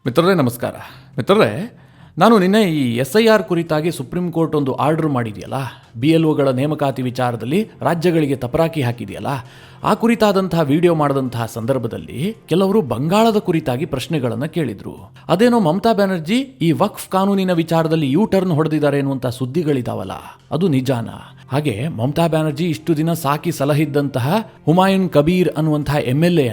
ಮಿತ್ರರೇ ನಮಸ್ಕಾರ. ಮಿತ್ರರೇ, ನಾನು ನಿನ್ನೆ ಈ SIR ಕುರಿತಾಗಿ ಸುಪ್ರೀಂ ಕೋರ್ಟ್ ಒಂದು ಆರ್ಡರ್ ಮಾಡಿದೆಯಲ್ಲ, BLOಗಳ ನೇಮಕಾತಿ ವಿಚಾರದಲ್ಲಿ ರಾಜ್ಯಗಳಿಗೆ ತಪರಾಕಿ ಹಾಕಿದೆಯಲ್ಲ, ಆ ಕುರಿತಾದಂತಹ ವಿಡಿಯೋ ಮಾಡಿದಂತಹ ಸಂದರ್ಭದಲ್ಲಿ ಕೆಲವರು ಬಂಗಾಳದ ಕುರಿತಾಗಿ ಪ್ರಶ್ನೆಗಳನ್ನು ಕೇಳಿದರು. ಅದೇನೋ ಮಮತಾ ಬ್ಯಾನರ್ಜಿ ಈ ವಕ್ಫ್ ಕಾನೂನಿನ ವಿಚಾರದಲ್ಲಿ ಟರ್ನ್ ಹೊಡೆದಿದ್ದಾರೆ ಎನ್ನುವಂಥ ಸುದ್ದಿಗಳಿದಾವಲ್ಲ, ಅದು ನಿಜಾನ? ಹಾಗೆ ಮಮತಾ ಬ್ಯಾನರ್ಜಿ ಇಷ್ಟು ದಿನ ಸಾಕಿ ಸಲಹಿದ್ದಂತಹ ಹುಮಾಯೂನ್ ಕಬೀರ್ ಅನ್ನುವಂತಹ MLA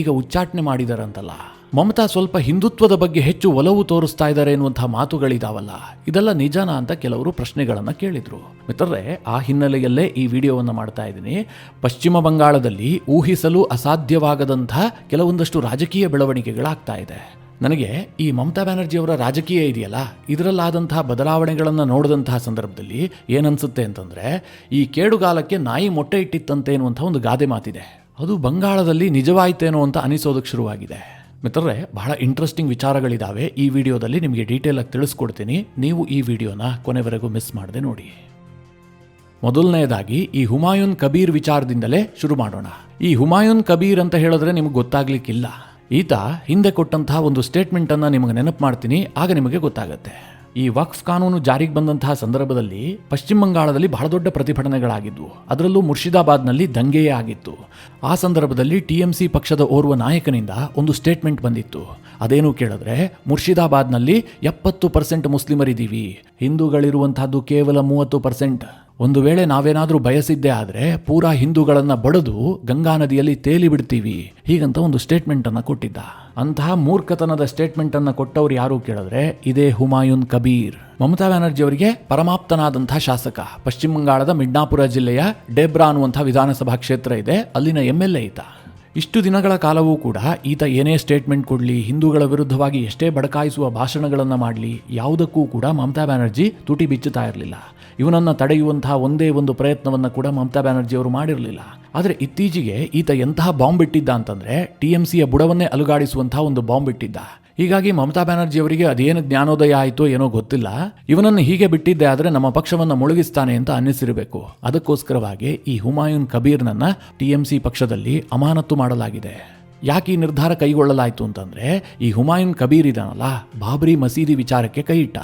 ಈಗ ಉಚ್ಚಾಟನೆ ಮಾಡಿದಾರಂತಲ್ಲ. ಮಮತಾ ಸ್ವಲ್ಪ ಹಿಂದುತ್ವದ ಬಗ್ಗೆ ಹೆಚ್ಚು ಒಲವು ತೋರಿಸ್ತಾ ಇದ್ದಾರೆ ಎನ್ನುವಂತಹ ಮಾತುಗಳಿದಾವಲ್ಲ, ಇದೆಲ್ಲ ನಿಜಾನ ಅಂತ ಕೆಲವರು ಪ್ರಶ್ನೆಗಳನ್ನು ಕೇಳಿದರು. ಮಿತ್ರರೇ, ಆ ಹಿನ್ನೆಲೆಯಲ್ಲೇ ಈ ವಿಡಿಯೋವನ್ನು ಮಾಡ್ತಾ ಇದ್ದೀನಿ. ಪಶ್ಚಿಮ ಬಂಗಾಳದಲ್ಲಿ ಊಹಿಸಲು ಅಸಾಧ್ಯವಾಗದಂತಹ ಕೆಲವೊಂದಷ್ಟು ರಾಜಕೀಯ ಬೆಳವಣಿಗೆಗಳಾಗ್ತಾ ಇದೆ. ನನಗೆ ಈ ಮಮತಾ ಬ್ಯಾನರ್ಜಿಯವರ ರಾಜಕೀಯ ಇದೆಯಲ್ಲ, ಇದರಲ್ಲಾದಂತಹ ಬದಲಾವಣೆಗಳನ್ನು ನೋಡಿದಂತಹ ಸಂದರ್ಭದಲ್ಲಿ ಏನನ್ಸುತ್ತೆ ಅಂತಂದರೆ, ಈ ಕೇಡುಗಾಲಕ್ಕೆ ನಾಯಿ ಮೊಟ್ಟೆ ಇಟ್ಟಿತ್ತಂತೆ ಎನ್ನುವಂಥ ಒಂದು ಗಾದೆ ಮಾತಿದೆ. ಅದು ಬಂಗಾಳದಲ್ಲಿ ನಿಜವಾಯ್ತೇನೋ ಅಂತ ಅನಿಸೋದಕ್ಕೆ ಶುರುವಾಗಿದೆ. ಮಿತ್ರರೇ, ಬಹಳ ಇಂಟ್ರೆಸ್ಟಿಂಗ್ ವಿಚಾರಗಳಿದ್ದಾವೆ. ಈ ವಿಡಿಯೋದಲ್ಲಿ ನಿಮಗೆ ಡೀಟೇಲಾಗಿ ತಿಳಿಸ್ಕೊಡ್ತೀನಿ. ನೀವು ಈ ವಿಡಿಯೋನ ಕೊನೆವರೆಗೂ ಮಿಸ್ ಮಾಡದೆ ನೋಡಿ. ಮೊದಲನೆಯದಾಗಿ ಈ ಹುಮಾಯೂನ್ ಕಬೀರ್ ವಿಚಾರದಿಂದಲೇ ಶುರು ಮಾಡೋಣ. ಈ ಹುಮಾಯೂನ್ ಕಬೀರ್ ಅಂತ ಹೇಳಿದ್ರೆ ನಿಮಗೆ ಗೊತ್ತಾಗ್ಲಿಕ್ಕಿಲ್ಲ. ಈತ ಹಿಂದೆ ಕೊಟ್ಟಂತಹ ಒಂದು ಸ್ಟೇಟ್ಮೆಂಟನ್ನು ನಿಮಗೆ ನೆನಪು ಮಾಡ್ತೀನಿ, ಆಗ ನಿಮಗೆ ಗೊತ್ತಾಗುತ್ತೆ. ಈ ವಕ್ಫ್ ಕಾನೂನು ಜಾರಿಗೆ ಬಂದಂತಹ ಸಂದರ್ಭದಲ್ಲಿ ಪಶ್ಚಿಮ ಬಂಗಾಳದಲ್ಲಿ ಬಹಳ ದೊಡ್ಡ ಪ್ರತಿಭಟನೆಗಳಾಗಿದ್ವು. ಅದರಲ್ಲೂ ಮುರ್ಷಿದಾಬಾದ್ನಲ್ಲಿ ದಂಗೆಯೇ ಆಗಿತ್ತು. ಆ ಸಂದರ್ಭದಲ್ಲಿ TMC ಪಕ್ಷದ ಓರ್ವ ನಾಯಕನಿಂದ ಒಂದು ಸ್ಟೇಟ್ಮೆಂಟ್ ಬಂದಿತ್ತು. ಅದೇನು ಕೇಳಿದ್ರೆ, ಮುರ್ಷಿದಾಬಾದ್ನಲ್ಲಿ 70% ಮುಸ್ಲಿಮರಿದ್ದೀವಿ, ಹಿಂದೂಗಳಿರುವಂತಹದ್ದು ಕೇವಲ 30%. ಒಂದು ವೇಳೆ ನಾವೇನಾದರೂ ಬಯಸಿದ್ದೇ ಆದರೆ ಪೂರಾ ಹಿಂದೂಗಳನ್ನು ಬಡಿದು ಗಂಗಾ ನದಿಯಲ್ಲಿ ತೇಲಿ ಬಿಡ್ತೀವಿ, ಹೀಗಂತ ಒಂದು ಸ್ಟೇಟ್ಮೆಂಟನ್ನು ಕೊಟ್ಟಿದ್ದ. ಅಂತಹ ಮೂರ್ಖತನದ ಸ್ಟೇಟ್ಮೆಂಟನ್ನು ಕೊಟ್ಟವ್ರು ಯಾರು ಕೇಳಿದ್ರೆ, ಇದೇ ಹುಮಾಯೂನ್ ಕಬೀರ್. ಮಮತಾ ಬ್ಯಾನರ್ಜಿ ಅವರಿಗೆ ಪರಮಾಪ್ತನಾದಂತಹ ಶಾಸಕ. ಪಶ್ಚಿಮ ಬಂಗಾಳದ ಮಿಡ್ನಾಪುರ ಜಿಲ್ಲೆಯ ಡೇಬ್ರಾ ಅನ್ನುವಂಥ ವಿಧಾನಸಭಾ ಕ್ಷೇತ್ರ ಇದೆ, ಅಲ್ಲಿನ MLA ಈತ. ಇಷ್ಟು ದಿನಗಳ ಕಾಲವೂ ಕೂಡ ಈತ ಏನೇ ಸ್ಟೇಟ್ಮೆಂಟ್ ಕೊಡಲಿ, ಹಿಂದೂಗಳ ವಿರುದ್ಧವಾಗಿ ಎಷ್ಟೇ ಬಡಕಾಯಿಸುವ ಭಾಷಣಗಳನ್ನು ಮಾಡಲಿ, ಯಾವುದಕ್ಕೂ ಕೂಡ ಮಮತಾ ಬ್ಯಾನರ್ಜಿ ತುಟಿ ಬಿಚ್ಚುತ್ತಾ ಇರಲಿಲ್ಲ. ಇವನನ್ನು ತಡೆಯುವಂತಹ ಒಂದೇ ಒಂದು ಪ್ರಯತ್ನವನ್ನು ಕೂಡ ಮಮತಾ ಬ್ಯಾನರ್ಜಿ ಅವರು ಮಾಡಿರಲಿಲ್ಲ. ಆದರೆ ಇತ್ತೀಚೆಗೆ ಈತ ಎಂತಹ ಬಾಂಬ್ ಇಟ್ಟಿದ್ದ ಅಂತಂದರೆ, TMCಯ ಬುಡವನ್ನೇ ಅಲುಗಾಡಿಸುವಂತಹ ಒಂದು ಬಾಂಬ್ ಇಟ್ಟಿದ್ದ. ಹೀಗಾಗಿ ಮಮತಾ ಬ್ಯಾನರ್ಜಿ ಅವರಿಗೆ ಅದೇನು ಜ್ಞಾನೋದಯ ಆಯಿತೋ ಏನೋ ಗೊತ್ತಿಲ್ಲ, ಇವನನ್ನು ಹೀಗೆ ಬಿಟ್ಟಿದ್ದೆ ಆದರೆ ನಮ್ಮ ಪಕ್ಷವನ್ನು ಮುಳುಗಿಸ್ತಾನೆ ಅಂತ ಅನ್ನಿಸಿರಬೇಕು. ಅದಕ್ಕೋಸ್ಕರವಾಗಿ ಈ ಹುಮಾಯೂನ್ ಕಬೀರ್ನನ್ನು TMC ಪಕ್ಷದಲ್ಲಿ ಅಮಾನತು ಮಾಡಲಾಗಿದೆ. ಯಾಕೆ ಈ ನಿರ್ಧಾರ ಕೈಗೊಳ್ಳಲಾಯಿತು ಅಂತಂದರೆ, ಈ ಹುಮಾಯೂನ್ ಕಬೀರ್ ಇದಾನಲ್ಲ, ಬಾಬ್ರಿ ಮಸೀದಿ ವಿಚಾರಕ್ಕೆ ಕೈ ಇಟ್ಟ.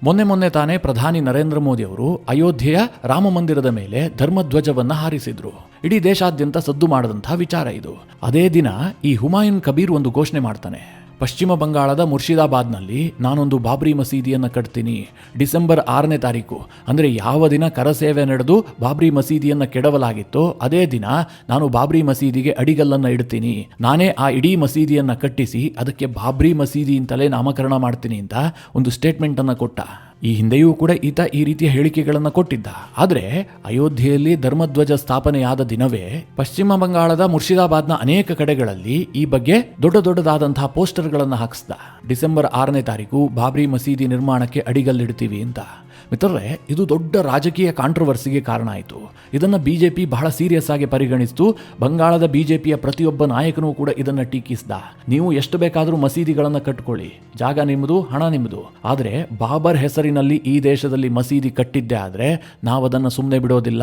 ಮೊನ್ನೆ ತಾನೇ ಪ್ರಧಾನಿ ನರೇಂದ್ರ ಮೋದಿ ಅವರು ಅಯೋಧ್ಯೆಯ ರಾಮ ಮಂದಿರದ ಮೇಲೆ ಧರ್ಮಧ್ವಜವನ್ನು ಹಾರಿಸಿದ್ರು. ಇಡೀ ದೇಶಾದ್ಯಂತ ಸದ್ದು ಮಾಡದಂತಹ ವಿಚಾರ ಇದು. ಅದೇ ದಿನ ಈ ಹುಮಾಯೂನ್ ಕಬೀರ್ ಒಂದು ಘೋಷಣೆ ಮಾಡ್ತಾನೆ. ಪಶ್ಚಿಮ ಬಂಗಾಳದ ಮುರ್ಷಿದಾಬಾದ್ನಲ್ಲಿ ನಾನೊಂದು ಬಾಬ್ರಿ ಮಸೀದಿಯನ್ನು ಕಟ್ತೀನಿ. ಡಿಸೆಂಬರ್ 6ನೇ ತಾರೀಕು, ಅಂದರೆ ಯಾವ ದಿನ ಕರಸೇವೆ ನಡೆದು ಬಾಬ್ರಿ ಮಸೀದಿಯನ್ನು ಕೆಡವಲಾಗಿತ್ತೋ ಅದೇ ದಿನ ನಾನು ಬಾಬ್ರಿ ಮಸೀದಿಗೆ ಅಡಿಗಲ್ಲನ್ನು ಇಡ್ತೀನಿ. ನಾನೇ ಆ ಇಡೀ ಮಸೀದಿಯನ್ನು ಕಟ್ಟಿಸಿ ಅದಕ್ಕೆ ಬಾಬ್ರಿ ಮಸೀದಿ ಅಂತಲೇ ನಾಮಕರಣ ಮಾಡ್ತೀನಿ ಅಂತ ಒಂದು ಸ್ಟೇಟ್ಮೆಂಟನ್ನು ಕೊಟ್ಟ. ಈ ಹಿಂದೆಯೂ ಕೂಡ ಈತ ಈ ರೀತಿಯ ಹೇಳಿಕೆಗಳನ್ನು ಕೊಟ್ಟಿದ್ದ. ಆದರೆ ಅಯೋಧ್ಯೆಯಲ್ಲಿ ಧರ್ಮಧ್ವಜ ಸ್ಥಾಪನೆಯಾದ ದಿನವೇ ಪಶ್ಚಿಮ ಬಂಗಾಳದ ಮುರ್ಷಿದಾಬಾದ್ನ ಅನೇಕ ಕಡೆಗಳಲ್ಲಿ ಈ ಬಗ್ಗೆ ದೊಡ್ಡದಾದಂತಹ ಪೋಸ್ಟರ್ಗಳನ್ನು ಹಾಕಿಸ್ದ. ಡಿಸೆಂಬರ್ 6ನೇ ತಾರೀಕು ಬಾಬ್ರಿ ಮಸೀದಿ ನಿರ್ಮಾಣಕ್ಕೆ ಅಡಿಗಲ್ಲಿಡ್ತೀವಿ ಅಂತ. ಮಿತ್ರರೇ, ಇದು ದೊಡ್ಡ ರಾಜಕೀಯ ಕಾಂಟ್ರವರ್ಸಿಗೆ ಕಾರಣ ಆಯಿತು. ಇದನ್ನು BJP ಬಹಳ ಸೀರಿಯಸ್ ಆಗಿ ಪರಿಗಣಿಸಿತು. ಬಂಗಾಳದ BJPಯ ಪ್ರತಿಯೊಬ್ಬ ನಾಯಕನೂ ಕೂಡ ಇದನ್ನು ಟೀಕಿಸಿದ. ನೀವು ಎಷ್ಟು ಬೇಕಾದರೂ ಮಸೀದಿಗಳನ್ನು ಕಟ್ಕೊಳ್ಳಿ, ಜಾಗ ನಿಮ್ಮದು, ಹಣ ನಿಮ್ಮದು, ಆದರೆ ಬಾಬರ್ ಹೆಸರಿನಲ್ಲಿ ಈ ದೇಶದಲ್ಲಿ ಮಸೀದಿ ಕಟ್ಟಿದ್ದೆ ಆದರೆ ನಾವು ಅದನ್ನು ಸುಮ್ಮನೆ ಬಿಡೋದಿಲ್ಲ.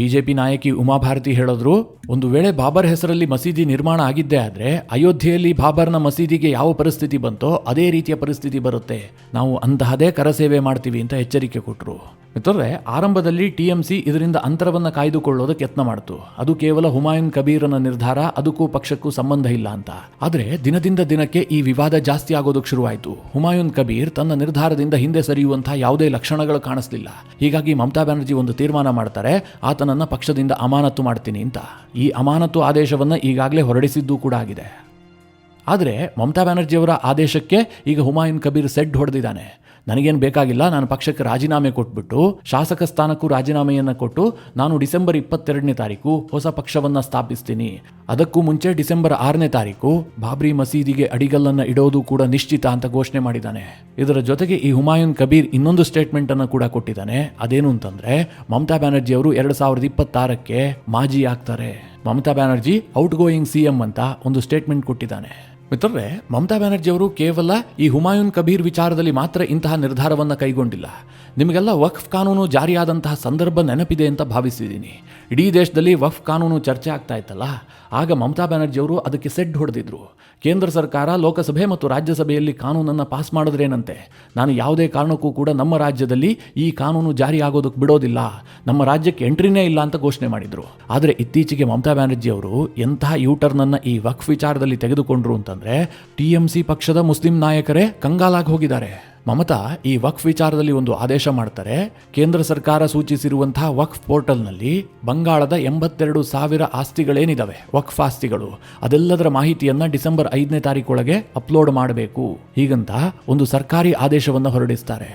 BJP ನಾಯಕಿ ಉಮಾಭಾರತಿ ಹೇಳಿದ್ರು, ಒಂದು ವೇಳೆ ಬಾಬರ್ ಹೆಸರಲ್ಲಿ ಮಸೀದಿ ನಿರ್ಮಾಣ ಆಗಿದ್ದೇ ಆದರೆ ಅಯೋಧ್ಯೆಯಲ್ಲಿ ಬಾಬರ್ನ ಮಸೀದಿಗೆ ಯಾವ ಪರಿಸ್ಥಿತಿ ಬಂತೋ ಅದೇ ರೀತಿಯ ಪರಿಸ್ಥಿತಿ ಬರುತ್ತೆ, ನಾವು ಅಂತಹದೇ ಕರಸೇವೆ ಮಾಡ್ತೀವಿ ಅಂತ ಎಚ್ಚರಿಕೆ ಕೊಟ್ಟರು. ಮಿತ್ರರೇ, ಆರಂಭದಲ್ಲಿ TMC ಇದರಿಂದ ಅಂತರವನ್ನು ಕಾಯ್ದುಕೊಳ್ಳೋದಕ್ಕೆ ಯತ್ನ ಮಾಡಿತು. ಅದು ಕೇವಲ ಹುಮಾಯೂನ್ ಕಬೀರನ ನಿರ್ಧಾರ, ಅದಕ್ಕೂ ಪಕ್ಷಕ್ಕೂ ಸಂಬಂಧ ಇಲ್ಲ ಅಂತ. ಆದರೆ ದಿನದಿಂದ ದಿನಕ್ಕೆ ಈ ವಿವಾದ ಜಾಸ್ತಿ ಆಗೋದಕ್ಕೆ ಶುರುವಾಯಿತು. ಹುಮಾಯೂನ್ ಕಬೀರ್ ತನ್ನ ನಿರ್ಧಾರದಿಂದ ಹಿಂದೆ ಸರಿಯುವಂತಹ ಯಾವುದೇ ಲಕ್ಷಣಗಳು ಕಾಣಿಸಲಿಲ್ಲ. ಹೀಗಾಗಿ ಮಮತಾ ಬ್ಯಾನರ್ಜಿ ಒಂದು ತೀರ್ಮಾನ ಮಾಡ್ತಾರೆ, ಆತನನ್ನು ಪಕ್ಷದಿಂದ ಅಮಾನತು ಮಾಡ್ತೀನಿ ಅಂತ. ಈ ಅಮಾನತು ಆದೇಶವನ್ನು ಈಗಾಗಲೇ ಹೊರಡಿಸಿದ್ದು ಕೂಡ ಆಗಿದೆ. ಆದರೆ ಮಮತಾ ಬ್ಯಾನರ್ಜಿಯವರ ಆದೇಶಕ್ಕೆ ಈಗ ಹುಮಾಯೂನ್ ಕಬೀರ್ ಸೆಡ್ ಹೊಡೆದಿದ್ದಾನೆ. ನನಗೇನು ಬೇಕಾಗಿಲ್ಲ, ನಾನು ಪಕ್ಷಕ್ಕೆ ರಾಜೀನಾಮೆ ಕೊಟ್ಬಿಟ್ಟು ಶಾಸಕ ಸ್ಥಾನಕ್ಕೂ ರಾಜೀನಾಮೆಯನ್ನು ಕೊಟ್ಟು ನಾನು ಡಿಸೆಂಬರ್ 22ನೇ ತಾರೀಕು ಹೊಸ ಪಕ್ಷವನ್ನು ಸ್ಥಾಪಿಸ್ತೀನಿ. ಅದಕ್ಕೂ ಮುಂಚೆ ಡಿಸೆಂಬರ್ 6ನೇ ತಾರೀಕು ಬಾಬ್ರಿ ಮಸೀದಿಗೆ ಅಡಿಗಲ್ಲನ್ನು ಇಡೋದು ಕೂಡ ನಿಶ್ಚಿತ ಅಂತ ಘೋಷಣೆ ಮಾಡಿದ್ದಾನೆ. ಇದರ ಜೊತೆಗೆ ಈ ಹುಮಾಯೂನ್ ಕಬೀರ್ ಇನ್ನೊಂದು ಸ್ಟೇಟ್ಮೆಂಟ್ ಅನ್ನು ಕೂಡ ಕೊಟ್ಟಿದ್ದಾನೆ. ಅದೇನು ಅಂತಂದ್ರೆ, ಮಮತಾ ಬ್ಯಾನರ್ಜಿ ಅವರು 2026ಕ್ಕೆ ಮಾಜಿ ಆಗ್ತಾರೆ. Mamata Banerjee out going CM ಅಂತ ಒಂದು ಸ್ಟೇಟ್ಮೆಂಟ್ ಕೊಟ್ಟಿದ್ದಾನೆ. ಮಿತ್ರರೇ, ಮಮತಾ ಬ್ಯಾನರ್ಜಿ ಅವರು ಕೇವಲ ಈ ಹುಮಾಯೂನ್ ಕಬೀರ್ ವಿಚಾರದಲ್ಲಿ ಮಾತ್ರ ಇಂತಹ ನಿರ್ಧಾರವನ್ನು ಕೈಗೊಂಡಿಲ್ಲ. ನಿಮಗೆಲ್ಲ ವಕ್ಫ್ ಕಾನೂನು ಜಾರಿಯಾದಂತಹ ಸಂದರ್ಭ ನೆನಪಿದೆ ಅಂತ ಭಾವಿಸಿದ್ದೀನಿ. ಇಡೀ ದೇಶದಲ್ಲಿ ವಕ್ಫ್ ಕಾನೂನು ಚರ್ಚೆ ಆಗ್ತಾ ಇತ್ತಲ್ಲ, ಆಗ ಮಮತಾ ಬ್ಯಾನರ್ಜಿ ಅವರು ಅದಕ್ಕೆ ಸೆಡ್ ಹೊಡೆದಿದ್ರು. ಕೇಂದ್ರ ಸರ್ಕಾರ ಲೋಕಸಭೆ ಮತ್ತು ರಾಜ್ಯಸಭೆಯಲ್ಲಿ ಕಾನೂನನ್ನು ಪಾಸ್ ಮಾಡಿದ್ರೇನಂತೆ, ನಾನು ಯಾವುದೇ ಕಾರಣಕ್ಕೂ ಕೂಡ ನಮ್ಮ ರಾಜ್ಯದಲ್ಲಿ ಈ ಕಾನೂನು ಜಾರಿ ಆಗೋದಕ್ಕೆ ಬಿಡೋದಿಲ್ಲ, ನಮ್ಮ ರಾಜ್ಯಕ್ಕೆ ಎಂಟ್ರಿನೇ ಇಲ್ಲ ಅಂತ ಘೋಷಣೆ ಮಾಡಿದ್ರು. ಆದರೆ ಇತ್ತೀಚೆಗೆ ಮಮತಾ ಬ್ಯಾನರ್ಜಿ ಅವರು ಎಂತಹ ಯೂಟರ್ನನ್ನು ಈ ವಕ್ಫ್ ವಿಚಾರದಲ್ಲಿ ತೆಗೆದುಕೊಂಡ್ರು ಅಂತಂದ್ರೆ TMC ಪಕ್ಷದ ಮುಸ್ಲಿಂ ನಾಯಕರೇ ಕಂಗಾಲಾಗಿ ಹೋಗಿದ್ದಾರೆ. ಮಮತಾ ಈ ವಕ್ಫ್ ವಿಚಾರದಲ್ಲಿ ಒಂದು ಆದೇಶ ಮಾಡ್ತಾರೆ. ಕೇಂದ್ರ ಸರ್ಕಾರ ಸೂಚಿಸಿರುವಂತಹ ವಕ್ಫ್ ಪೋರ್ಟಲ್ನಲ್ಲಿ ಬಂಗಾಳದ 82,000 ಆಸ್ತಿಗಳೇನಿದಾವೆ, ವಕ್ಫ್ ಆಸ್ತಿಗಳು, ಅದೆಲ್ಲದರ ಮಾಹಿತಿಯನ್ನ ಡಿಸೆಂಬರ್ 5ನೇ ತಾರೀಕೊಳಗೆ ಅಪ್ಲೋಡ್ ಮಾಡಬೇಕು, ಹೀಗಂತ ಒಂದು ಸರ್ಕಾರಿ ಆದೇಶವನ್ನು ಹೊರಡಿಸ್ತಾರೆ.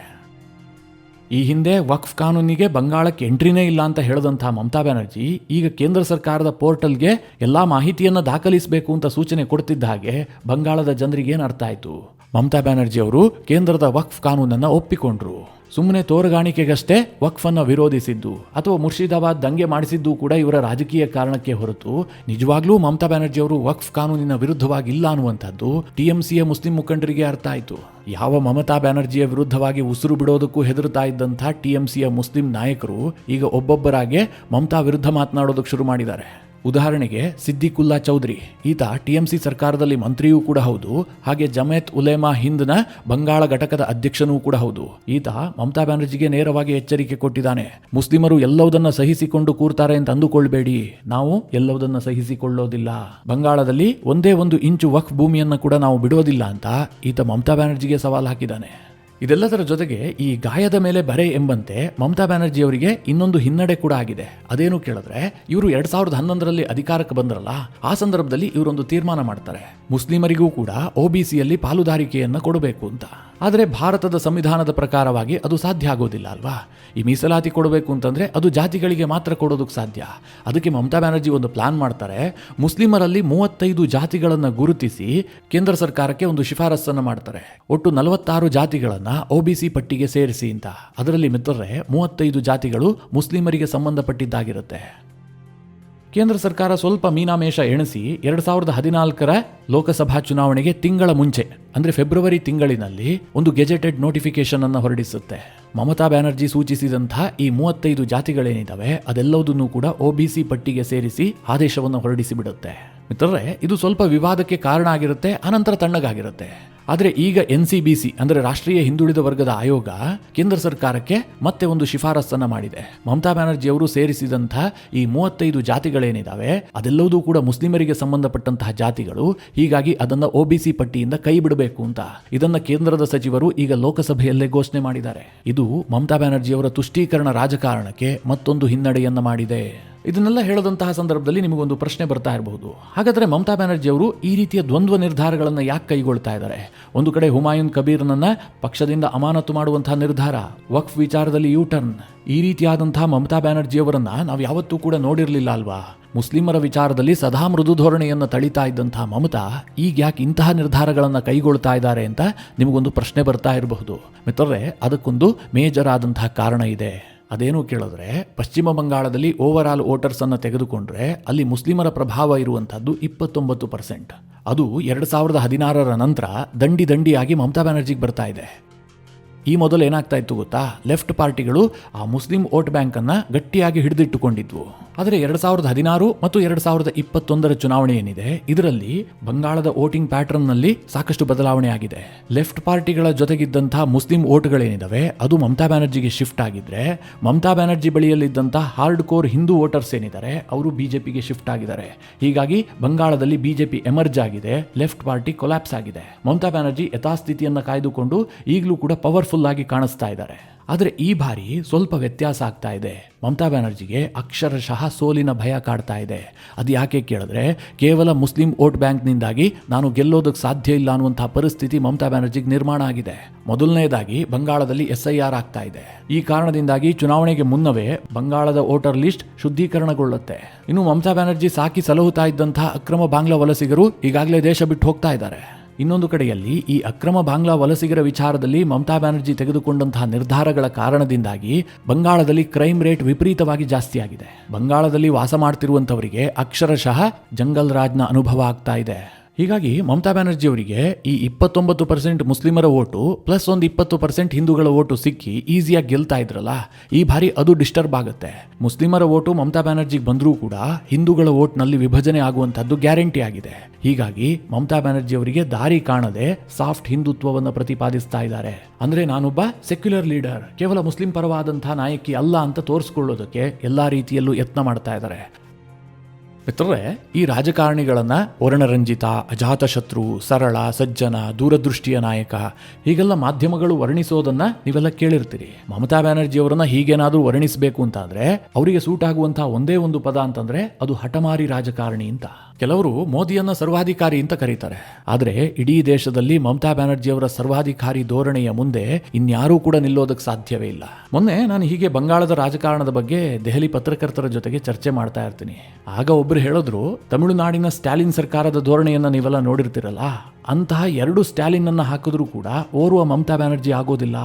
ಈ ಹಿಂದೆ ವಕ್ಫ್ ಕಾನೂನಿಗೆ ಬಂಗಾಳಕ್ಕೆ ಎಂಟ್ರಿನೇ ಇಲ್ಲ ಅಂತ ಹೇಳಿದಂತಹ ಮಮತಾ ಬ್ಯಾನರ್ಜಿ ಈಗ ಕೇಂದ್ರ ಸರ್ಕಾರದ ಪೋರ್ಟಲ್ಗೆ ಎಲ್ಲಾ ಮಾಹಿತಿಯನ್ನ ದಾಖಲಿಸಬೇಕು ಅಂತ ಸೂಚನೆ ಕೊಡ್ತಿದ್ದ ಹಾಗೆ ಬಂಗಾಳದ ಜನರಿಗೆ ಏನು ಅರ್ಥ ಆಯ್ತು? ಮಮತಾ ಬ್ಯಾನರ್ಜಿ ಅವರು ಕೇಂದ್ರದ ವಕ್ಫ್ ಕಾನೂನನ್ನು ಒಪ್ಪಿಕೊಂಡ್ರು. ಸುಮ್ಮನೆ ತೋರಗಾಣಿಕೆಗಷ್ಟೇ ವಕ್ಫನ್ನು ವಿರೋಧಿಸಿದ್ದು ಅಥವಾ ಮುರ್ಷಿದಾಬಾದ್ ದಂಗೆ ಮಾಡಿಸಿದ್ದು ಕೂಡ ಇವರ ರಾಜಕೀಯ ಕಾರಣಕ್ಕೆ ಹೊರತು ನಿಜವಾಗ್ಲೂ ಮಮತಾ ಬ್ಯಾನರ್ಜಿ ಅವರು ವಕ್ಫ್ ಕಾನೂನಿನ ವಿರುದ್ಧವಾಗಿಲ್ಲ ಅನ್ನುವಂಥದ್ದು TMCಯ ಮುಸ್ಲಿಂ ಮುಖಂಡರಿಗೆ ಅರ್ಥ ಆಯಿತು. ಯಾವ ಮಮತಾ ಬ್ಯಾನರ್ಜಿಯ ವಿರುದ್ಧವಾಗಿ ಉಸಿರು ಬಿಡೋದಕ್ಕೂ ಹೆದರ್ತಾ ಇದ್ದಂಥ TMCಯ ಮುಸ್ಲಿಂ ನಾಯಕರು ಈಗ ಒಬ್ಬೊಬ್ಬರಾಗೆ ಮಮತಾ ವಿರುದ್ಧ ಮಾತನಾಡೋದಕ್ಕೆ ಶುರು ಮಾಡಿದ್ದಾರೆ. ಉದಾಹರಣೆಗೆ ಸಿದ್ದಿಕುಲ್ಲಾ ಚೌಧರಿ, ಈತ TMC ಸರ್ಕಾರದಲ್ಲಿ ಮಂತ್ರಿಯೂ ಕೂಡ ಹೌದು, ಹಾಗೆ ಜಮಾತ್ ಉಲೇಮಾ ಹಿಂದ್ನ ಬಂಗಾಳ ಘಟಕದ ಅಧ್ಯಕ್ಷನೂ ಕೂಡ ಹೌದು. ಈತ ಮಮತಾ ಬ್ಯಾನರ್ಜಿಗೆ ನೇರವಾಗಿ ಎಚ್ಚರಿಕೆ ಕೊಟ್ಟಿದ್ದಾನೆ, ಮುಸ್ಲಿಮರು ಎಲ್ಲವುದನ್ನ ಸಹಿಸಿಕೊಂಡು ಕೂರ್ತಾರೆ ಅಂತ ಅಂದುಕೊಳ್ಬೇಡಿ, ನಾವು ಎಲ್ಲವುದನ್ನ ಸಹಿಸಿಕೊಳ್ಳೋದಿಲ್ಲ, ಬಂಗಾಳದಲ್ಲಿ ಒಂದೇ 1 ಇಂಚು ವಕ್ಫ್ ಭೂಮಿಯನ್ನು ಕೂಡ ನಾವು ಬಿಡೋದಿಲ್ಲ ಅಂತ ಈತ ಮಮತಾ ಬ್ಯಾನರ್ಜಿಗೆ ಸವಾಲು ಹಾಕಿದ್ದಾನೆ. ಇದೆಲ್ಲದರ ಜೊತೆಗೆ ಈ ಗಾಯದ ಮೇಲೆ ಬರೆ ಎಂಬಂತೆ ಮಮತಾ ಬ್ಯಾನರ್ಜಿ ಅವರಿಗೆ ಇನ್ನೊಂದು ಹಿನ್ನಡೆ ಕೂಡ ಆಗಿದೆ. ಅದೇನು ಕೇಳಿದ್ರೆ, ಇವರು 2011ರಲ್ಲಿ ಅಧಿಕಾರಕ್ಕೆ ಬಂದ್ರಲ್ಲ, ಆ ಸಂದರ್ಭದಲ್ಲಿ ಇವರೊಂದು ತೀರ್ಮಾನ ಮಾಡ್ತಾರೆ, ಮುಸ್ಲಿಮರಿಗೂ ಕೂಡ OBCಯಲ್ಲಿ ಪಾಲುದಾರಿಕೆಯನ್ನು ಕೊಡಬೇಕು ಅಂತ. ಆದರೆ ಭಾರತದ ಸಂವಿಧಾನದ ಪ್ರಕಾರವಾಗಿ ಅದು ಸಾಧ್ಯ ಆಗೋದಿಲ್ಲ ಅಲ್ವಾ? ಈ ಮೀಸಲಾತಿ ಕೊಡಬೇಕು ಅಂತಂದ್ರೆ ಅದು ಜಾತಿಗಳಿಗೆ ಮಾತ್ರ ಕೊಡೋದಕ್ಕೆ ಸಾಧ್ಯ. ಅದಕ್ಕೆ ಮಮತಾ ಬ್ಯಾನರ್ಜಿ ಒಂದು ಪ್ಲಾನ್ ಮಾಡ್ತಾರೆ, ಮುಸ್ಲಿಮರಲ್ಲಿ 35 ಜಾತಿಗಳನ್ನು ಗುರುತಿಸಿ ಕೇಂದ್ರ ಸರ್ಕಾರಕ್ಕೆ ಒಂದು ಶಿಫಾರಸನ್ನು ಮಾಡ್ತಾರೆ. ಒಟ್ಟು 46 ಜಾತಿಗಳನ್ನು OBC ಪಟ್ಟಿಗೆ ಸೇರಿಸಿ ಅಂತ. ಅದರಲ್ಲಿ ಮಿತ್ರರೇ 35 ಜಾತಿಗಳು ಮುಸ್ಲಿಮರಿಗೆ ಸಂಬಂಧಪಟ್ಟಿದ್ದಾಗಿರುತ್ತೆ. ಕೇಂದ್ರ ಸರ್ಕಾರ ಸ್ವಲ್ಪ ಮೀನಾಮೇಷ ಎಣಿಸಿ 2014ರ ಲೋಕಸಭಾ ಚುನಾವಣೆಗೆ ತಿಂಗಳ ಮುಂಚೆ ಅಂದರೆ ಫೆಬ್ರವರಿ ತಿಂಗಳಿನಲ್ಲಿ ಒಂದು ಗೆಜೆಟೆಡ್ ನೋಟಿಫಿಕೇಶನ್ ಅನ್ನು ಹೊರಡಿಸುತ್ತೆ. ಮಮತಾ ಬ್ಯಾನರ್ಜಿ ಸೂಚಿಸಿದಂಥ ಈ 35 ಜಾತಿಗಳೇನಿದ್ದಾವೆ ಅದೆಲ್ಲವುದನ್ನು ಕೂಡ OBC ಪಟ್ಟಿಗೆ ಸೇರಿಸಿ ಆದೇಶವನ್ನು ಹೊರಡಿಸಿ ಬಿಡುತ್ತೆ. ಮಿತ್ರರೇ, ಇದು ಸ್ವಲ್ಪ ವಿವಾದಕ್ಕೆ ಕಾರಣ ಆಗಿರುತ್ತೆ, ಅನಂತರ ತಣ್ಣಗಾಗಿರುತ್ತೆ. ಆದರೆ ಈಗ NCBC ಅಂದರೆ ರಾಷ್ಟ್ರೀಯ ಹಿಂದುಳಿದ ವರ್ಗದ ಆಯೋಗ ಕೇಂದ್ರ ಸರ್ಕಾರಕ್ಕೆ ಮತ್ತೆ ಒಂದು ಶಿಫಾರಸನ್ನು ಮಾಡಿದೆ. ಮಮತಾ ಬ್ಯಾನರ್ಜಿ ಅವರು ಸೇರಿಸಿದಂಥ ಈ 35 ಜಾತಿಗಳೇನಿದಾವೆ ಅದೆಲ್ಲವೂ ಕೂಡ ಮುಸ್ಲಿಮರಿಗೆ ಸಂಬಂಧಪಟ್ಟಂತಹ ಜಾತಿಗಳು, ಹೀಗಾಗಿ ಅದನ್ನ OBC ಪಟ್ಟಿಯಿಂದ ಕೈ ಬಿಡಬೇಕು ಅಂತ ಇದನ್ನ ಕೇಂದ್ರದ ಸಚಿವರು ಈಗ ಲೋಕಸಭೆಯಲ್ಲೇ ಘೋಷಣೆ ಮಾಡಿದ್ದಾರೆ. ಇದು ಮಮತಾ ಬ್ಯಾನರ್ಜಿ ಅವರ ತುಷ್ಟೀಕರಣ ರಾಜಕಾರಣಕ್ಕೆ ಮತ್ತೊಂದು ಹಿನ್ನಡೆಯನ್ನ ಮಾಡಿದೆ. ಇದನ್ನೆಲ್ಲ ಹೇಳದಂತಹ ಸಂದರ್ಭದಲ್ಲಿ ನಿಮಗೊಂದು ಪ್ರಶ್ನೆ ಬರ್ತಾ ಇರಬಹುದು, ಹಾಗಾದರೆ ಮಮತಾ ಬ್ಯಾನರ್ಜಿ ಅವರು ಈ ರೀತಿಯ ದ್ವಂದ್ವ ನಿರ್ಧಾರಗಳನ್ನು ಯಾಕೆ ಕೈಗೊಳ್ತಾ ಇದ್ದಾರೆ? ಒಂದು ಕಡೆ ಹುಮಾಯೂನ್ ಕಬೀರ್ನನ್ನ ಪಕ್ಷದಿಂದ ಅಮಾನತು ಮಾಡುವಂತಹ ನಿರ್ಧಾರ, ವಕ್ಫ್ ವಿಚಾರದಲ್ಲಿ ಯೂಟರ್ನ್, ಈ ರೀತಿಯಾದಂತಹ ಮಮತಾ ಬ್ಯಾನರ್ಜಿ ಅವರನ್ನ ನಾವು ಯಾವತ್ತೂ ಕೂಡ ನೋಡಿರಲಿಲ್ಲ ಅಲ್ವಾ? ಮುಸ್ಲಿಮರ ವಿಚಾರದಲ್ಲಿ ಸದಾ ಮೃದು ಧೋರಣೆಯನ್ನು ತಳಿತಾ ಇದ್ದಂತಹ ಮಮತಾ ಈಗ ಯಾಕೆ ಇಂತಹ ನಿರ್ಧಾರಗಳನ್ನು ಕೈಗೊಳ್ತಾ ಇದ್ದಾರೆ ಅಂತ ನಿಮಗೊಂದು ಪ್ರಶ್ನೆ ಬರ್ತಾ ಇರಬಹುದು. ಮಿತ್ರರೇ, ಅದಕ್ಕೊಂದು ಮೇಜರ್ ಆದಂತಹ ಕಾರಣ ಇದೆ. ಅದೇನು ಕೇಳಿದ್ರೆ, ಪಶ್ಚಿಮ ಬಂಗಾಳದಲ್ಲಿ ಓವರ್ ಆಲ್ ವೋಟರ್ಸ್ ಅನ್ನು ತೆಗೆದುಕೊಂಡ್ರೆ ಅಲ್ಲಿ ಮುಸ್ಲಿಮರ ಪ್ರಭಾವ ಇರುವಂತಹದ್ದು 29%. ಅದು 2016ರ ನಂತರ ದಂಡಿಯಾಗಿ ಮಮತಾ ಬ್ಯಾನರ್ಜಿಗೆ ಬರ್ತಾ ಇದೆ. ಈ ಮೊದಲು ಏನಾಗ್ತಾ ಇತ್ತು ಗೊತ್ತಾ? ಲೆಫ್ಟ್ ಪಾರ್ಟಿಗಳು ಆ ಮುಸ್ಲಿಂ ವೋಟ್ ಬ್ಯಾಂಕ್ ಅನ್ನ ಗಟ್ಟಿಯಾಗಿ ಹಿಡಿದಿಟ್ಟುಕೊಂಡಿದ್ವು. ಆದರೆ 2016 ಮತ್ತು 2021ರ ಚುನಾವಣೆ ಏನಿದೆ ಇದರಲ್ಲಿ ಬಂಗಾಳದ ವೋಟಿಂಗ್ ಪ್ಯಾಟರ್ನ್ ನಲ್ಲಿ ಸಾಕಷ್ಟು ಬದಲಾವಣೆ ಆಗಿದೆ. ಲೆಫ್ಟ್ ಪಾರ್ಟಿಗಳ ಜೊತೆಗಿದ್ದಂತಹ ಮುಸ್ಲಿಂ ವೋಟ್ಗಳೇನಿದಾವೆ ಅದು ಮಮತಾ ಬ್ಯಾನರ್ಜಿಗೆ ಶಿಫ್ಟ್ ಆಗಿದ್ರೆ, ಮಮತಾ ಬ್ಯಾನರ್ಜಿ ಬಳಿಯಲ್ಲಿದ್ದಂತಹ ಹಾರ್ಡ್ ಕೋರ್ ಹಿಂದೂ ವೋಟರ್ಸ್ ಏನಿದ್ದಾರೆ ಅವರು ಬಿಜೆಪಿಗೆ ಶಿಫ್ಟ್ ಆಗಿದ್ದಾರೆ. ಹೀಗಾಗಿ ಬಂಗಾಳದಲ್ಲಿ ಬಿಜೆಪಿ ಎಮರ್ಜ್ ಆಗಿದೆ, ಲೆಫ್ಟ್ ಪಾರ್ಟಿ ಕೊಲ್ಯಾಪ್ಸ್ ಆಗಿದೆ. ಮಮತಾ ಬ್ಯಾನರ್ಜಿ ಯಥಾಸ್ಥಿತಿಯನ್ನು ಕಾಯ್ದುಕೊಂಡು ಈಗಲೂ ಕೂಡ ಪವರ್ಫುಲ್ ಆಗಿ ಕಾಣಿಸ್ತಾ ಇದ್ದಾರೆ. ಆದರೆ ಈ ಬಾರಿ ಸ್ವಲ್ಪ ವ್ಯತ್ಯಾಸ ಆಗ್ತಾ ಇದೆ. ಮಮತಾ ಬ್ಯಾನರ್ಜಿಗೆ ಅಕ್ಷರಶಃ ಸೋಲಿನ ಭಯ ಕಾಡ್ತಾ ಇದೆ. ಅದು ಯಾಕೆ ಕೇಳಿದ್ರೆ, ಕೇವಲ ಮುಸ್ಲಿಂ ವೋಟ್ ಬ್ಯಾಂಕ್ನಿಂದಾಗಿ ನಾನು ಗೆಲ್ಲೋದಕ್ಕೆ ಸಾಧ್ಯ ಇಲ್ಲ ಅನ್ನುವಂತಹ ಪರಿಸ್ಥಿತಿ ಮಮತಾ ಬ್ಯಾನರ್ಜಿಗೆ ನಿರ್ಮಾಣ ಆಗಿದೆ. ಮೊದಲನೇದಾಗಿ ಬಂಗಾಳದಲ್ಲಿ SIR ಆಗ್ತಾ ಇದೆ. ಈ ಕಾರಣದಿಂದಾಗಿ ಚುನಾವಣೆಗೆ ಮುನ್ನವೇ ಬಂಗಾಳದ ವೋಟರ್ ಲಿಸ್ಟ್ ಶುದ್ಧೀಕರಣಗೊಳ್ಳುತ್ತೆ. ಇನ್ನು ಮಮತಾ ಬ್ಯಾನರ್ಜಿ ಸಾಕಿ ಸಲಹುತ್ತಾ ಇದ್ದಂತಹ ಅಕ್ರಮ ಬಾಂಗ್ಲಾ ವಲಸಿಗರು ಈಗಾಗಲೇ ದೇಶ ಬಿಟ್ಟು ಹೋಗ್ತಾ ಇದ್ದಾರೆ. ಇನ್ನೊಂದು ಕಡೆಯಲ್ಲಿ ಈ ಅಕ್ರಮ ಬಾಂಗ್ಲಾ ವಲಸಿಗರ ವಿಚಾರದಲ್ಲಿ ಮಮತಾ ಬ್ಯಾನರ್ಜಿ ತೆಗೆದುಕೊಂಡಂತಹ ನಿರ್ಧಾರಗಳ ಕಾರಣದಿಂದಾಗಿ ಬಂಗಾಳದಲ್ಲಿ ಕ್ರೈಮ್ ರೇಟ್ ವಿಪರೀತವಾಗಿ ಜಾಸ್ತಿ ಆಗಿದೆ. ಬಂಗಾಳದಲ್ಲಿ ವಾಸ ಮಾಡ್ತಿರುವಂತವರಿಗೆ ಅಕ್ಷರಶಃ ಜಂಗಲ್ ರಾಜ್ನ ಅನುಭವ ಆಗ್ತಾ ಇದೆ. ಹೀಗಾಗಿ ಮಮತಾ ಬ್ಯಾನರ್ಜಿ ಅವರಿಗೆ ಈ 29% ಮುಸ್ಲಿಮರ ಓಟು ಪ್ಲಸ್ ಒಂದು 20% ಹಿಂದೂಗಳ ಓಟು ಸಿಕ್ಕಿ ಈಸಿಯಾಗಿ ಗೆಲ್ತಾ ಇದ್ರಲ್ಲ, ಈ ಬಾರಿ ಅದು ಡಿಸ್ಟರ್ಬ್ ಆಗುತ್ತೆ. ಮುಸ್ಲಿಮರ ಓಟು ಮಮತಾ ಬ್ಯಾನರ್ಜಿಗೆ ಬಂದರೂ ಕೂಡ ಹಿಂದೂಗಳ ಓಟ್ನಲ್ಲಿ ವಿಭಜನೆ ಆಗುವಂತದ್ದು ಗ್ಯಾರಂಟಿ ಆಗಿದೆ. ಹೀಗಾಗಿ ಮಮತಾ ಬ್ಯಾನರ್ಜಿ ಅವರಿಗೆ ದಾರಿ ಕಾಣದೆ ಸಾಫ್ಟ್ ಹಿಂದುತ್ವವನ್ನು ಪ್ರತಿಪಾದಿಸ್ತಾ ಇದ್ದಾರೆ. ಅಂದ್ರೆ ನಾನೊಬ್ಬ ಸೆಕ್ಯುಲರ್ ಲೀಡರ್, ಕೇವಲ ಮುಸ್ಲಿಂ ಪರವಾದಂತಹ ನಾಯಕಿ ಅಲ್ಲ ಅಂತ ತೋರಿಸ್ಕೊಳ್ಳೋದಕ್ಕೆ ಎಲ್ಲಾ ರೀತಿಯಲ್ಲೂ ಯತ್ನ ಮಾಡ್ತಾ ಇದ್ದಾರೆ. ಮಿತ್ರರೇ, ಈ ರಾಜಕಾರಣಿಗಳನ್ನ ವರ್ಣರಂಜಿತ, ಅಜಾತಶತ್ರು, ಸರಳ, ಸಜ್ಜನ, ದೂರದೃಷ್ಟಿಯ ನಾಯಕ ಹೀಗೆಲ್ಲ ಮಾಧ್ಯಮಗಳು ವರ್ಣಿಸೋದನ್ನ ನೀವೆಲ್ಲ ಕೇಳಿರ್ತೀರಿ. ಮಮತಾ ಬ್ಯಾನರ್ಜಿ ಅವರನ್ನ ಹೀಗೇನಾದ್ರೂ ವರ್ಣಿಸಬೇಕು ಅಂತ ಅಂದ್ರೆ ಅವರಿಗೆ ಸೂಟ್ ಆಗುವಂತಹ ಒಂದೇ ಒಂದು ಪದ ಅಂತಂದ್ರೆ ಅದು ಹಠಮಾರಿ ರಾಜಕಾರಣಿ ಅಂತ. ಕೆಲವರು ಮೋದಿಯನ್ನ ಸರ್ವಾಧಿಕಾರಿ ಅಂತ ಕರೀತಾರೆ. ಆದ್ರೆ ಇಡೀ ದೇಶದಲ್ಲಿ ಮಮತಾ ಬ್ಯಾನರ್ಜಿ ಅವರ ಸರ್ವಾಧಿಕಾರಿ ಧೋರಣೆಯ ಮುಂದೆ ಇನ್ಯಾರೂ ಕೂಡ ನಿಲ್ಲೋದಕ್ಕೆ ಸಾಧ್ಯವೇ ಇಲ್ಲ. ಮೊನ್ನೆ ನಾನು ಹೀಗೆ ಬಂಗಾಳದ ರಾಜಕಾರಣದ ಬಗ್ಗೆ ದೆಹಲಿ ಪತ್ರಕರ್ತರ ಜೊತೆಗೆ ಚರ್ಚೆ ಮಾಡ್ತಾ ಇರ್ತೀನಿ. ಆಗ ಒಬ್ರು ಹೇಳಿದ್ರು, ತಮಿಳುನಾಡಿನ ಸ್ಟಾಲಿನ್ ಸರ್ಕಾರದ ಧೋರಣೆಯನ್ನ ನೀವೆಲ್ಲ ನೋಡಿರ್ತಿರಲ್ಲ, ಅಂತಹ 2 ಸ್ಟಾಲಿನ್ ಅನ್ನ ಹಾಕಿದ್ರೂ ಕೂಡ ಓರ್ವ ಮಮತಾ ಬ್ಯಾನರ್ಜಿ ಆಗೋದಿಲ್ಲ.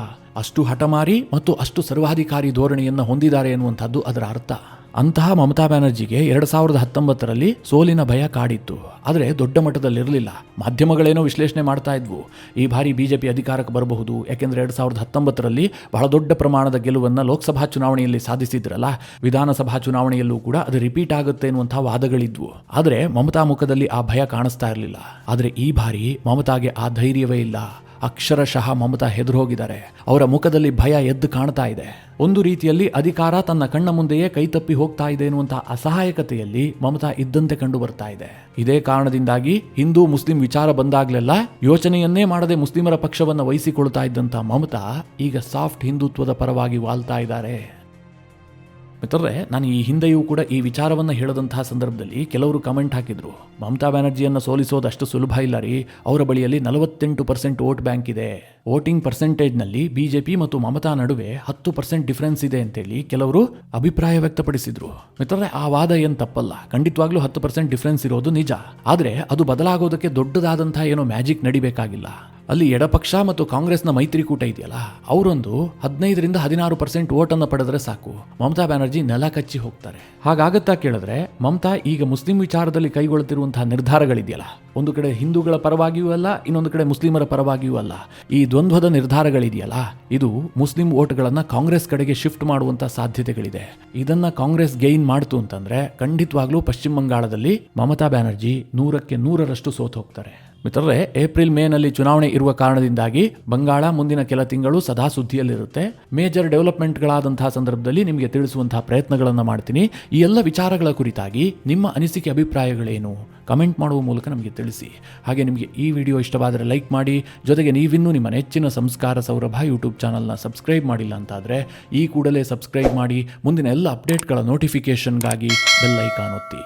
ಅಷ್ಟು ಹಠಮಾರಿ ಮತ್ತು ಅಷ್ಟು ಸರ್ವಾಧಿಕಾರಿ ಧೋರಣೆಯನ್ನ ಹೊಂದಿದ್ದಾರೆ ಎನ್ನುವಂಥದ್ದು ಅದರ ಅರ್ಥ. ಅಂತಹ ಮಮತಾ ಬ್ಯಾನರ್ಜಿಗೆ 2019ರಲ್ಲಿ ಸೋಲಿನ ಭಯ ಕಾಡಿತ್ತು. ಆದರೆ ದೊಡ್ಡ ಮಟ್ಟದಲ್ಲಿರಲಿಲ್ಲ. ಮಾಧ್ಯಮಗಳೇನೋ ವಿಶ್ಲೇಷಣೆ ಮಾಡ್ತಾ ಇದ್ವು, ಈ ಬಾರಿ ಬಿಜೆಪಿ ಅಧಿಕಾರಕ್ಕೆ ಬರಬಹುದು, ಯಾಕೆಂದ್ರೆ 2019ರಲ್ಲಿ ಬಹಳ ದೊಡ್ಡ ಪ್ರಮಾಣದ ಗೆಲುವನ್ನು ಲೋಕಸಭಾ ಚುನಾವಣೆಯಲ್ಲಿ ಸಾಧಿಸಿದ್ರಲ್ಲ, ವಿಧಾನಸಭಾ ಚುನಾವಣೆಯಲ್ಲೂ ಕೂಡ ಅದು ರಿಪೀಟ್ ಆಗುತ್ತೆ ಎನ್ನುವಂತಹ ವಾದಗಳಿದ್ವು. ಆದರೆ ಮಮತಾ ಮುಖದಲ್ಲಿ ಆ ಭಯ ಕಾಣಿಸ್ತಾ ಇರಲಿಲ್ಲ. ಆದರೆ ಈ ಬಾರಿ ಮಮತಾಗೆ ಆ ಧೈರ್ಯವೇ ಇಲ್ಲ. ಅಕ್ಷರಶಃ ಮಮತಾ ಹೆದರು ಹೋಗಿದ್ದಾರೆ. ಅವರ ಮುಖದಲ್ಲಿ ಭಯ ಎದ್ದು ಕಾಣ್ತಾ ಇದೆ. ಒಂದು ರೀತಿಯಲ್ಲಿ ಅಧಿಕಾರ ತನ್ನ ಕಣ್ಣ ಮುಂದೆಯೇ ಕೈತಪ್ಪಿ ಹೋಗ್ತಾ ಇದೆ ಎನ್ನುವಂತಹ ಅಸಹಾಯಕತೆಯಲ್ಲಿ ಮಮತಾ ಇದ್ದಂತೆ ಕಂಡು ಬರ್ತಾ ಇದೆ. ಇದೇ ಕಾರಣದಿಂದಾಗಿ ಹಿಂದೂ ಮುಸ್ಲಿಂ ವಿಚಾರ ಬಂದಾಗ್ಲೆಲ್ಲ ಯೋಚನೆಯನ್ನೇ ಮಾಡದೆ ಮುಸ್ಲಿಮರ ಪಕ್ಷವನ್ನು ವಹಿಸಿಕೊಳ್ತಾ ಇದ್ದಂತಹ ಮಮತಾ ಈಗ ಸಾಫ್ಟ್ ಹಿಂದುತ್ವದ ಪರವಾಗಿ ವಾಲ್ತಾ ಇದ್ದಾರೆ. ಮಿತ್ರರೇ, ನಾನು ಈ ಹಿಂದೆಯೂ ಕೂಡ ಈ ವಿಚಾರವನ್ನು ಹೇಳದಂತಹ ಸಂದರ್ಭದಲ್ಲಿ ಕೆಲವರು ಕಮೆಂಟ್ ಹಾಕಿದ್ರು, ಮಮತಾ ಬ್ಯಾನರ್ಜಿಯನ್ನು ಸೋಲಿಸೋದು ಅಷ್ಟು ಸುಲಭ ಇಲ್ಲ ರೀ, ಅವರ ಬಳಿಯಲ್ಲಿ 48% ವೋಟ್ ಬ್ಯಾಂಕ್ ಇದೆ. ವೋಟಿಂಗ್ ಪರ್ಸೆಂಟೇಜ್ನಲ್ಲಿ ಬಿಜೆಪಿ ಮತ್ತು ಮಮತಾ ನಡುವೆ 10% ಡಿಫರೆನ್ಸ್ ಇದೆ ಅಂತೇಳಿ ಕೆಲವರು ಅಭಿಪ್ರಾಯ ವ್ಯಕ್ತಪಡಿಸಿದ್ರು. ಮಿತ್ರರೇ, ಆ ವಾದ ಏನು ತಪ್ಪಲ್ಲ. ಖಂಡಿತವಾಗ್ಲೂ 10% ಡಿಫರೆನ್ಸ್ ಇರೋದು ನಿಜ. ಆದರೆ ಅದು ಬದಲಾಗೋದಕ್ಕೆ ದೊಡ್ಡದಾದಂತಹ ಏನೋ ಮ್ಯಾಜಿಕ್ ನಡಿಬೇಕಾಗಿಲ್ಲ. ಅಲ್ಲಿ ಎಡಪಕ್ಷ ಮತ್ತು ಕಾಂಗ್ರೆಸ್ನ ಮೈತ್ರಿಕೂಟ ಇದೆಯಲ್ಲ, ಅವರೊಂದು 15-16% ವೋಟನ್ನು ಪಡೆದ್ರೆ ಸಾಕು, ಮಮತಾ ಬ್ಯಾನರ್ಜಿ ನೆಲ ಕಚ್ಚಿ ಹೋಗ್ತಾರೆ. ಹಾಗಾಗತ್ತಾ ಕೇಳಿದ್ರೆ, ಮಮತಾ ಈಗ ಮುಸ್ಲಿಂ ವಿಚಾರದಲ್ಲಿ ಕೈಗೊಳ್ಳುತ್ತಿರುವಂತಹ ನಿರ್ಧಾರಗಳಿದೆಯಲ್ಲ, ಒಂದು ಕಡೆ ಹಿಂದೂಗಳ ಪರವಾಗಿಯೂ ಅಲ್ಲ, ಇನ್ನೊಂದು ಕಡೆ ಮುಸ್ಲಿಮರ ಪರವಾಗಿಯೂ ಅಲ್ಲ, ಈ ದ್ವಂದ್ವದ ನಿರ್ಧಾರಗಳಿದೆಯಲ್ಲ, ಇದು ಮುಸ್ಲಿಂ ವೋಟ್ಗಳನ್ನ ಕಾಂಗ್ರೆಸ್ ಕಡೆಗೆ ಶಿಫ್ಟ್ ಮಾಡುವಂತಹ ಸಾಧ್ಯತೆಗಳಿದೆ. ಇದನ್ನ ಕಾಂಗ್ರೆಸ್ ಗೈನ್ ಮಾಡ್ತು ಅಂತಂದ್ರೆ ಖಂಡಿತವಾಗ್ಲೂ ಪಶ್ಚಿಮ ಬಂಗಾಳದಲ್ಲಿ ಮಮತಾ ಬ್ಯಾನರ್ಜಿ 100ಕ್ಕೆ 100ರಷ್ಟು ಸೋತು ಹೋಗ್ತಾರೆ. ಮಿತ್ರರೇ, ಏಪ್ರಿಲ್ ಮೇನಲ್ಲಿ ಚುನಾವಣೆ ಇರುವ ಕಾರಣದಿಂದಾಗಿ ಬಂಗಾಳ ಮುಂದಿನ ಕೆಲ ತಿಂಗಳು ಸದಾ ಸುದ್ದಿಯಲ್ಲಿರುತ್ತೆ. ಮೇಜರ್ ಡೆವಲಪ್ಮೆಂಟ್ಗಳಾದಂತಹ ಸಂದರ್ಭದಲ್ಲಿ ನಿಮಗೆ ತಿಳಿಸುವಂತಹ ಪ್ರಯತ್ನಗಳನ್ನು ಮಾಡ್ತೀನಿ. ಈ ಎಲ್ಲ ವಿಚಾರಗಳ ಕುರಿತಾಗಿ ನಿಮ್ಮ ಅನಿಸಿಕೆ ಅಭಿಪ್ರಾಯಗಳೇನು ಕಮೆಂಟ್ ಮಾಡುವ ಮೂಲಕ ನಮಗೆ ತಿಳಿಸಿ. ಹಾಗೆ ನಿಮಗೆ ಈ ವಿಡಿಯೋ ಇಷ್ಟವಾದರೆ ಲೈಕ್ ಮಾಡಿ. ಜೊತೆಗೆ ನೀವಿನ್ನೂ ನಿಮ್ಮ ನೆಚ್ಚಿನ ಸಂಸ್ಕಾರ ಸೌರಭ ಯೂಟ್ಯೂಬ್ ಚಾನಲ್ನ ಸಬ್ಸ್ಕ್ರೈಬ್ ಮಾಡಿಲ್ಲ ಅಂತಾದರೆ ಈ ಕೂಡಲೇ ಸಬ್ಸ್ಕ್ರೈಬ್ ಮಾಡಿ. ಮುಂದಿನ ಎಲ್ಲ ಅಪ್ಡೇಟ್ಗಳ ನೋಟಿಫಿಕೇಷನ್ಗಾಗಿ ಬೆಲ್ ಐಕಾನ್ ಒತ್ತಿ.